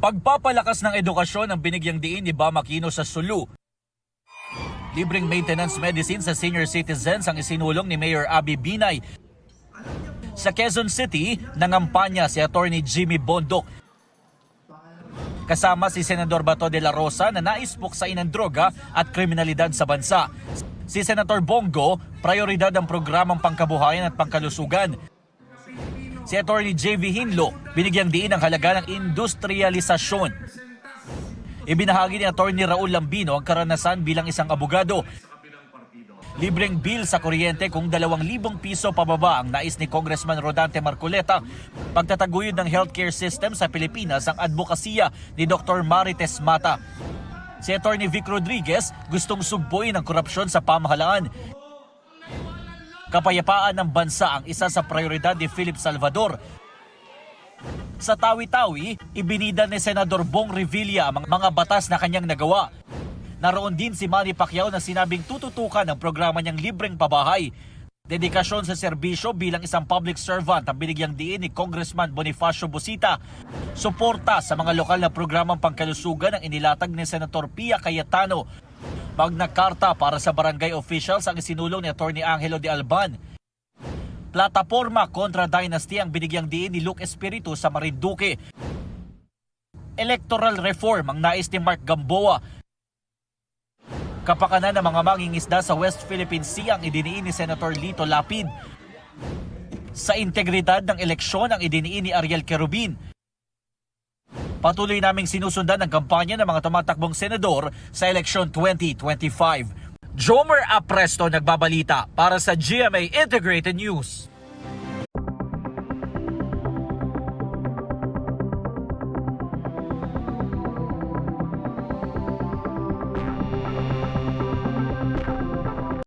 Pagpapalakas ng edukasyon ang binigyang diin ni Bam Aquino sa Sulu. Libreng maintenance medicine sa senior citizens ang isinulong ni Mayor Abby Binay. Sa Quezon City, nangampanya si Attorney Jimmy Bondoc. Kasama si Senador Bato de la Rosa na nais puksain ang droga at kriminalidad sa bansa. Si Senator Bongo, prioridad ang programang pangkabuhayan at pangkalusugan. Si Attorney J.V. Hinlo, binigyang diin ang halaga ng industrialisasyon. Ibinahagi ni Attorney Raul Lambino ang karanasan bilang isang abogado. Libreng bill sa kuryente kung 2,000 piso pababa ang nais ni Congressman Rodante Marcoleta. Pagtataguyod ng healthcare system sa Pilipinas ang advokasya ni Dr. Marites Mata. Si Attorney Vic Rodriguez gustong sugpuin ang korupsyon sa pamahalaan. Kapayapaan ng bansa ang isa sa prioridad ni Philip Salvador. Sa Tawi-Tawi, ibinida ni Senador Bong Revilla ang mga batas na kanyang nagawa. Naroon din si Manny Pacquiao na sinabing tututukan ang programa niyang libreng pabahay. Dedikasyon sa serbisyo bilang isang public servant ang binigyang diin ni Congressman Bonifacio Busita. Suporta sa mga lokal na programang pangkalusugan ang inilatag ni Senator Pia Cayetano. Magna Carta para sa barangay officials ang isinulong ni Atty. Angelo de Alban. Plataporma kontra dynasty ang binigyang diin ni Luke Espiritu sa Marinduque. Electoral reform ang nais ni Mark Gamboa. Kapakanan ng mga mangingisda sa West Philippine Sea ang idiniin ni Senator Lito Lapid. Sa integridad ng eleksyon ang idiniin ni Ariel Querubin. Patuloy naming sinusundan ang kampanya ng mga tumatakbong senador sa eleksyon 2025. Jomer Apresto nagbabalita para sa GMA Integrated News.